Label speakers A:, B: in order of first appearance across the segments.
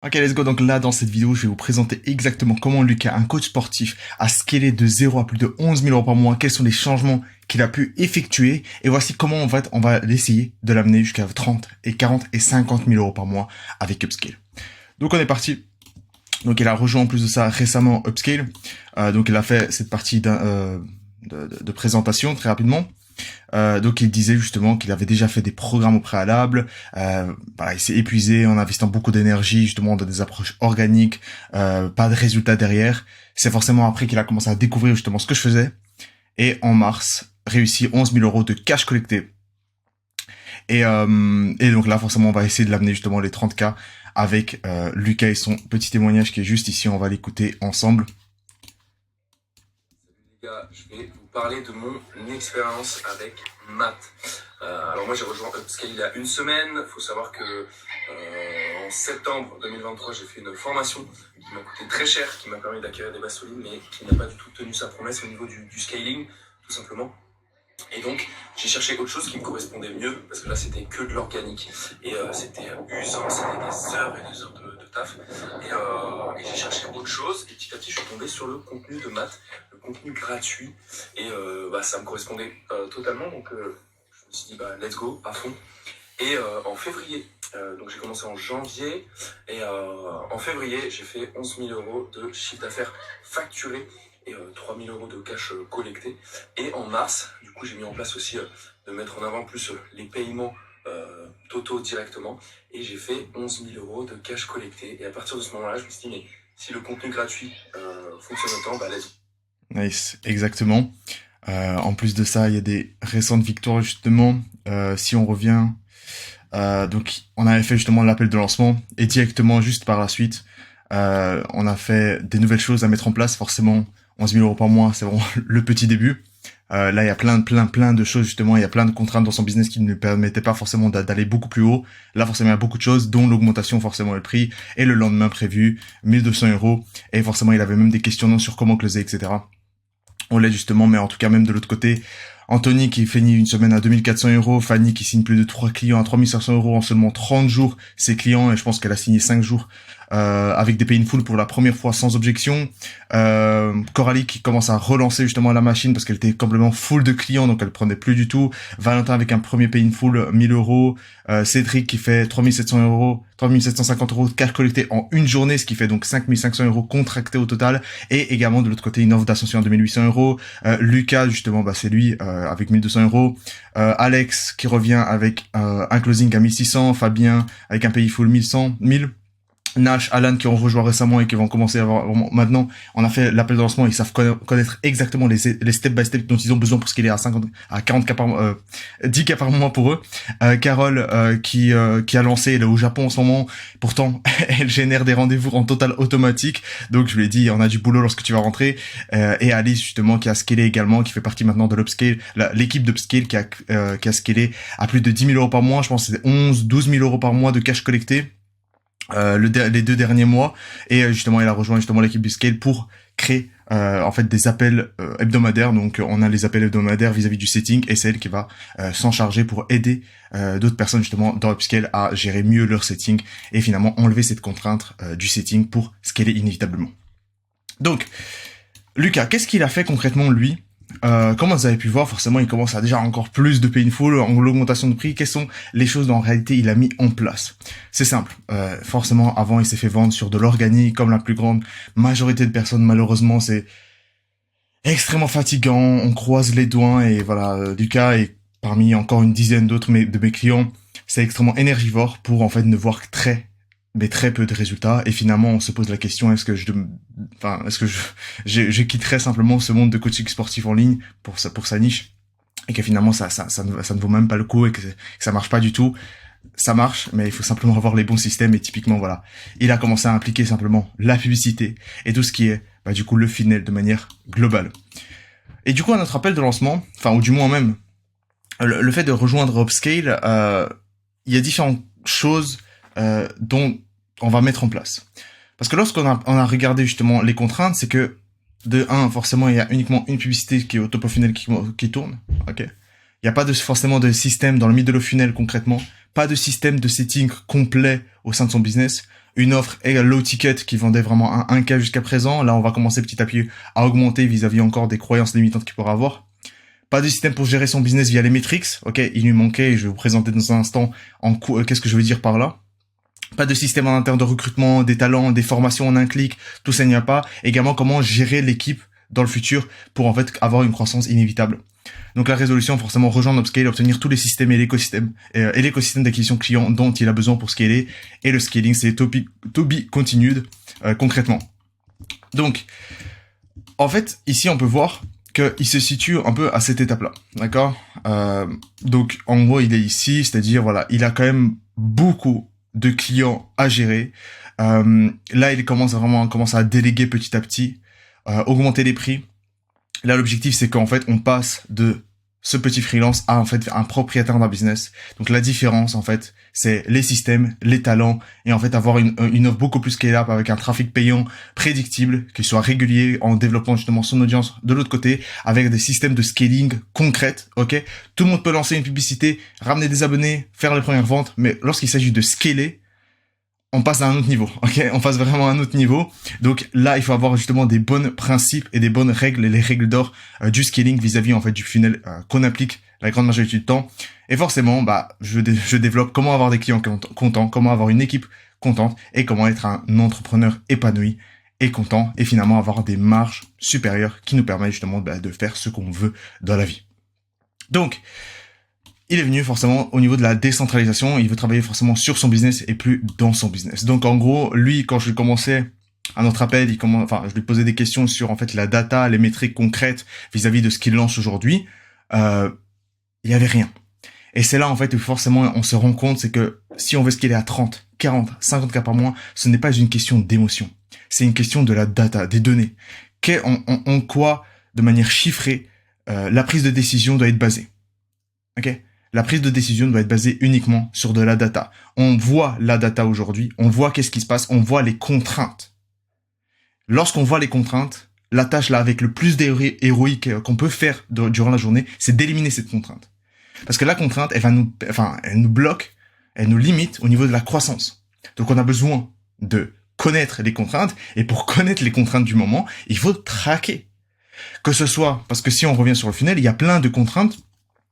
A: Ok, let's go. Donc là, dans cette vidéo, je vais vous présenter exactement comment Lucas, un coach sportif, a scalé de 0 à plus de 11 000 euros par mois. Quels sont les changements qu'il a pu effectuer. Et voici comment on va essayer de l'amener jusqu'à 30 et 40 et 50 000 euros par mois avec Upscale. Donc on est parti. Donc il a rejoint en plus de ça récemment Upscale. Donc il a fait cette partie de présentation très rapidement. Donc il disait justement qu'il avait déjà fait des programmes au préalable, voilà, il s'est épuisé en investissant beaucoup d'énergie justement dans des approches organiques, pas de résultats derrière. C'est forcément après qu'il a commencé à découvrir justement ce que je faisais, et en mars, réussi 11 000 euros de cash collecté. Et donc là forcément on va essayer de l'amener justement les 30K avec Lucas et son petit témoignage qui est juste ici, on va l'écouter ensemble.
B: Les gars, je vais vous parler de mon expérience avec maths. Alors moi j'ai rejoint Upscale il y a une semaine. Il faut savoir que en septembre 2023 j'ai fait une formation qui m'a coûté très cher, qui m'a permis d'acquérir des bases solides, mais qui n'a pas du tout tenu sa promesse au niveau du scaling, tout simplement. Et donc, j'ai cherché autre chose qui me correspondait mieux, parce que là, c'était que de l'organique. Et c'était usant, c'était des heures et des heures de taf. Et j'ai cherché autre chose, et petit à petit, je suis tombé sur le contenu de maths, le contenu gratuit. Et ça me correspondait totalement, donc je me suis dit, let's go, à fond. Et en février, donc j'ai commencé en janvier, et en février, j'ai fait 11 000 euros de chiffre d'affaires facturé, et 3 000 euros de cash collecté. Et en mars, du coup, j'ai mis en place aussi de mettre en avant plus les paiements totaux directement. Et j'ai fait 11 000 euros de cash collecté. Et à partir de ce moment-là, je me suis dit, mais si le contenu gratuit fonctionne autant, let's go.
A: Nice, exactement. En plus de ça, il y a des récentes victoires justement. Si on revient, donc on avait fait justement l'appel de lancement, et directement juste par la suite, on a fait des nouvelles choses à mettre en place. Forcément, 11 000 euros par mois, c'est vraiment le petit début. Là, il y a plein de choses justement. Il y a plein de contraintes dans son business qui ne lui permettaient pas forcément d'aller beaucoup plus haut. Là, forcément, il y a beaucoup de choses, dont l'augmentation forcément le prix, et le lendemain prévu 1200 euros. Et forcément, il avait même des questionnements sur comment closer, etc. On l'aide justement, mais en tout cas même de l'autre côté, Anthony qui finit une semaine à 2400 euros, Fanny qui signe plus de 3 clients à 3500 euros en seulement 30 jours, ses clients, et je pense qu'elle a signé 5 jours, avec des pay in full pour la première fois sans objection. Coralie qui commence à relancer justement la machine parce qu'elle était complètement full de clients, donc elle prenait plus du tout. Valentin avec un premier pay in full 1000 euros. Cédric qui fait 3700 euros, 3750 euros de cash collecté en une journée, ce qui fait donc 5500 euros contractés au total. Et également de l'autre côté une offre d'ascension à 2800 euros. Lucas justement, c'est lui avec 1200 euros. Alex qui revient avec un closing à 1600. Fabien avec un pay full 1000. Nash, Alan qui ont rejoint récemment et qui vont commencer à avoir maintenant, on a fait l'appel de lancement, ils savent connaître exactement les step by step dont ils ont besoin pour scaler à 40K par 10K par mois pour eux. Carole qui a lancé, elle est au Japon en ce moment, pourtant elle génère des rendez-vous en total automatique, donc je lui ai dit on a du boulot lorsque tu vas rentrer. Et Alice justement qui a scalé également, qui fait partie maintenant de l'Upscale, l'équipe d'Upscale qui a scalé à plus de 10 000 euros par mois, je pense que c'est 12 000 euros par mois de cash collecté. Les 2 derniers mois, et justement il a rejoint justement l'équipe du Scale pour créer en fait des appels hebdomadaires. Donc on a les appels hebdomadaires vis-à-vis du setting, et c'est elle qui va s'en charger pour aider d'autres personnes justement dans Upscale à gérer mieux leur setting et finalement enlever cette contrainte du setting pour scaler inévitablement. Donc Lucas, qu'est-ce qu'il a fait concrètement lui? Comme vous avez pu voir, forcément, il commence à déjà encore plus de painful en l'augmentation de prix. Quelles sont les choses dont en réalité il a mis en place? C'est simple. Forcément, avant, il s'est fait vendre sur de l'organique, comme la plus grande majorité de personnes. Malheureusement, c'est extrêmement fatigant. On croise les doigts et voilà, Lucas est parmi encore une dizaine d'autres de mes clients. C'est extrêmement énergivore pour en fait ne voir que très peu de résultats, et finalement on se pose la question, est-ce que je quitterais simplement ce monde de coaching sportif en ligne pour sa niche, et que finalement ça ne vaut même pas le coup, et que ça marche pas du tout. Ça marche, mais il faut simplement avoir les bons systèmes, et typiquement voilà, il a commencé à impliquer simplement la publicité et tout ce qui est du coup le funnel de manière globale. Et du coup à notre appel de lancement, ou du moins même le fait de rejoindre Upscale, il y a différentes choses dont on va mettre en place. Parce que lorsqu'on a regardé justement les contraintes, c'est que de 1, forcément, il y a uniquement une publicité qui est au top of funnel qui tourne. Ok. Il n'y a pas forcément de système dans le middle of funnel concrètement, pas de système de setting complet au sein de son business. Une offre low ticket qui vendait vraiment un 1K jusqu'à présent. Là, on va commencer petit à petit à augmenter vis-à-vis encore des croyances limitantes qu'il pourrait avoir. Pas de système pour gérer son business via les metrics. Ok, il lui manquait, et je vais vous présenter dans un instant qu'est-ce que je veux dire par là. Pas de système en interne de recrutement, des talents, des formations en un clic, tout ça il n'y a pas. Également, comment gérer l'équipe dans le futur pour en fait avoir une croissance inévitable. Donc la résolution, forcément, rejoindre Upscale, obtenir tous les systèmes et l'écosystème d'acquisition client dont il a besoin pour scaler. Et le scaling, c'est to be continued concrètement. Donc, en fait, ici, on peut voir qu'il se situe un peu à cette étape-là, d'accord. Donc, en gros, il est ici, c'est-à-dire, voilà, il a quand même beaucoup de clients à gérer. Là, il commence à déléguer petit à petit, augmenter les prix. Là, l'objectif, c'est qu'en fait, on passe de ce petit freelance à en fait un propriétaire d'un business. Donc la différence, en fait, c'est les systèmes, les talents, et en fait avoir une offre beaucoup plus scale-up avec un trafic payant prédictible, qui soit régulier, en développant justement son audience de l'autre côté, avec des systèmes de scaling concrètes, ok. Tout le monde peut lancer une publicité, ramener des abonnés, faire les premières ventes, mais lorsqu'il s'agit de scaler, on passe à un autre niveau, ok. On passe vraiment à un autre niveau. Donc là, il faut avoir justement des bons principes et des bonnes règles, les règles d'or du scaling vis-à-vis en fait du funnel qu'on applique la grande majorité du temps. Et forcément, je développe comment avoir des clients contents, comment avoir une équipe contente et comment être un entrepreneur épanoui et content et finalement avoir des marges supérieures qui nous permettent justement de faire ce qu'on veut dans la vie. Donc, il est venu forcément au niveau de la décentralisation, il veut travailler forcément sur son business et plus dans son business. Donc en gros, lui, quand je lui commençais à notre appel, je lui posais des questions sur en fait la data, les métriques concrètes vis-à-vis de ce qu'il lance aujourd'hui, il y avait rien. Et c'est là en fait où forcément on se rend compte, c'est que si on veut scaler à 30, 40, 50 cas par mois, ce n'est pas une question d'émotion. C'est une question de la data, des données. En quoi, de manière chiffrée, la prise de décision doit être basée. Ok ? La prise de décision doit être basée uniquement sur de la data. On voit la data aujourd'hui, on voit qu'est-ce qui se passe, on voit les contraintes. Lorsqu'on voit les contraintes, la tâche là avec le plus d'héroïque qu'on peut faire durant la journée, c'est d'éliminer cette contrainte. Parce que la contrainte, elle nous bloque, elle nous limite au niveau de la croissance. Donc on a besoin de connaître les contraintes, et pour connaître les contraintes du moment, il faut traquer. Que ce soit, parce que si on revient sur le funnel, il y a plein de contraintes.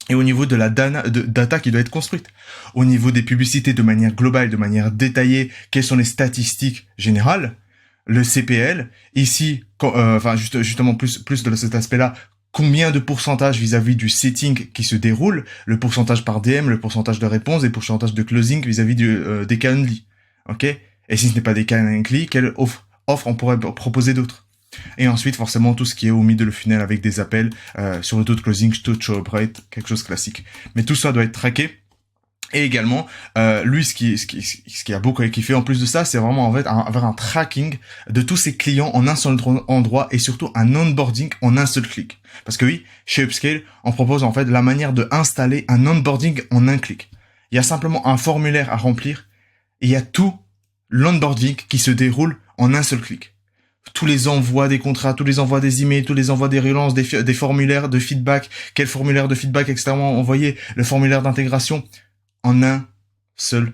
A: Et au niveau de la data qui doit être construite, au niveau des publicités de manière globale, de manière détaillée, quelles sont les statistiques générales, le CPL, ici, justement plus de cet aspect-là, combien de pourcentage vis-à-vis du setting qui se déroule, le pourcentage par DM, le pourcentage de réponse et le pourcentage de closing vis-à-vis des Calendly, ok. Et si ce n'est pas des Calendly, quelle offre on pourrait proposer d'autres? Et ensuite, forcément, tout ce qui est au middle funnel avec des appels sur le taux de closing, show up rate, quelque chose de classique. Mais tout ça doit être traqué. Et également, lui, ce qui a beaucoup kiffé en plus de ça, c'est vraiment en fait avoir un tracking de tous ses clients en un seul endroit et surtout un onboarding en un seul clic. Parce que oui, chez Upscale, on propose en fait la manière de installer un onboarding en un clic. Il y a simplement un formulaire à remplir et il y a tout l'onboarding qui se déroule en un seul clic. Tous les envois des contrats, tous les envois des emails, tous les envois des relances, des formulaires de feedback, quel formulaire de feedback extrêmement envoyé, le formulaire d'intégration, en un seul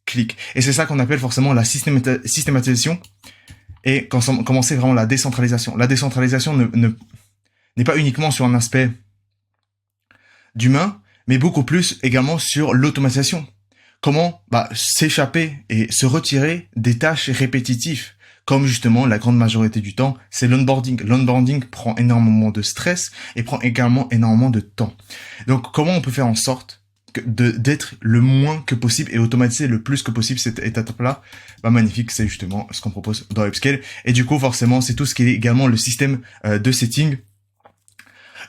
A: clic. Et c'est ça qu'on appelle forcément la systématisation et commencer vraiment la décentralisation. La décentralisation n'est pas uniquement sur un aspect d'humain, mais beaucoup plus également sur l'automatisation. Comment s'échapper et se retirer des tâches répétitives. Comme justement la grande majorité du temps, c'est l'onboarding. L'onboarding prend énormément de stress et prend également énormément de temps. Donc comment on peut faire en sorte d'être le moins que possible et automatiser le plus que possible cette étape-là? Magnifique, c'est justement ce qu'on propose dans Upscale. Et du coup, forcément, c'est tout ce qui est également le système de setting.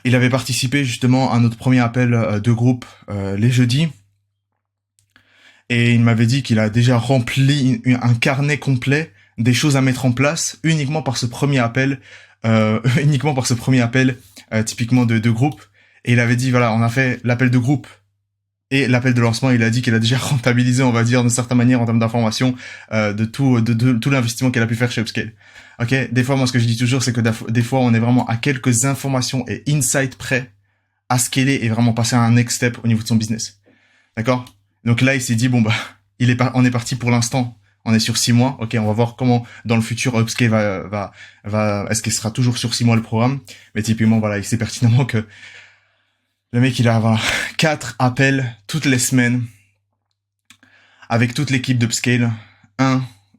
A: Il avait participé justement à notre premier appel de groupe les jeudis. Et il m'avait dit qu'il a déjà rempli un carnet complet des choses à mettre en place uniquement par ce premier appel, typiquement de groupe. Et il avait dit, voilà, on a fait l'appel de groupe et l'appel de lancement. Il a dit qu'il a déjà rentabilisé, on va dire, d'une certaine manière en termes d'information, de tout l'investissement qu'il a pu faire chez Upscale. Ok, des fois, moi, ce que je dis toujours, c'est que des fois, on est vraiment à quelques informations et insights près à scaler et vraiment passer à un next step au niveau de son business. D'accord? Donc là, il s'est dit, bon, bah, on est parti pour l'instant. On est sur 6 mois. Ok, on va voir comment, dans le futur, Upscale est-ce qu'il sera toujours sur 6 mois le programme? Mais typiquement, voilà, il sait pertinemment que le mec, il a 4 appels toutes les semaines avec toute l'équipe d'Upscale.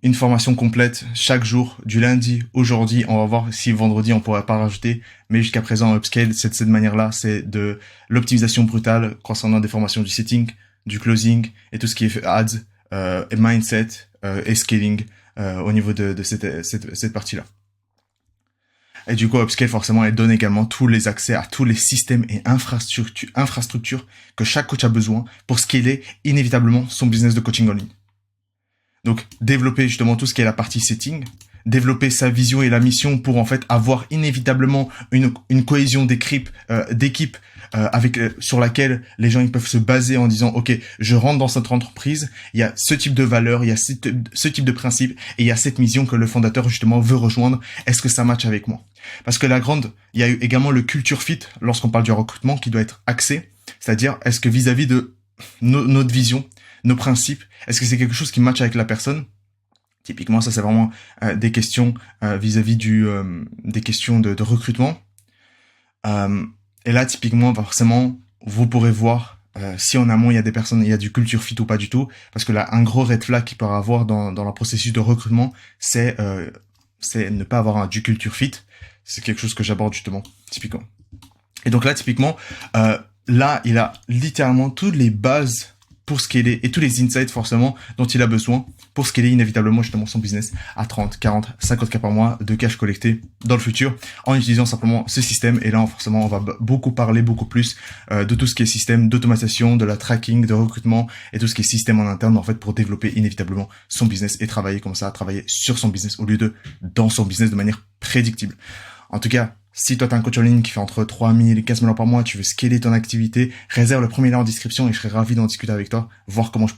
A: Une formation complète chaque jour, du lundi au jeudi. On va voir si vendredi on pourrait pas rajouter. Mais jusqu'à présent, Upscale, c'est de cette manière-là, c'est de l'optimisation brutale concernant des formations du setting, du closing et tout ce qui est ads, et mindset et scaling au niveau de cette partie-là. Et du coup, Upscale, forcément, elle donne également tous les accès à tous les systèmes et infrastructures que chaque coach a besoin pour scaler inévitablement son business de coaching en ligne. Donc, développer justement tout ce qui est la partie setting, développer sa vision et la mission pour en fait avoir inévitablement une cohésion d'équipe sur laquelle les gens ils peuvent se baser en disant ok, je rentre dans cette entreprise, il y a ce type de valeur, il y a ce type de principe et il y a cette mission que le fondateur justement veut rejoindre. Est-ce que ça match avec moi? Parce que il y a eu également le culture fit lorsqu'on parle du recrutement qui doit être axé, c'est-à-dire est-ce que vis-à-vis de notre vision, nos principes, est-ce que c'est quelque chose qui match avec la personne? Typiquement, ça c'est vraiment des questions vis-à-vis des questions de recrutement. Et là, typiquement, forcément, vous pourrez voir si en amont il y a des personnes, il y a du culture fit ou pas du tout, parce que là, un gros red flag qu'il peut y avoir dans le processus de recrutement, c'est ne pas avoir du culture fit. C'est quelque chose que j'aborde justement, typiquement. Et donc là, typiquement, là, il a littéralement toutes les bases pour scaler et tous les insights forcément dont il a besoin pour scaler inévitablement justement son business à 30, 40, 50K par mois de cash collecté dans le futur en utilisant simplement ce système. Et là, forcément, on va beaucoup parler beaucoup plus de tout ce qui est système d'automatisation, de la tracking, de recrutement et tout ce qui est système en interne en fait pour développer inévitablement son business et travailler comme ça, travailler sur son business au lieu de dans son business de manière prédictible. En tout cas, si toi t'es un coach en ligne qui fait entre 3000 et 15 000 € par mois, tu veux scaler ton activité, réserve le premier lien en description et je serai ravi d'en discuter avec toi, voir comment je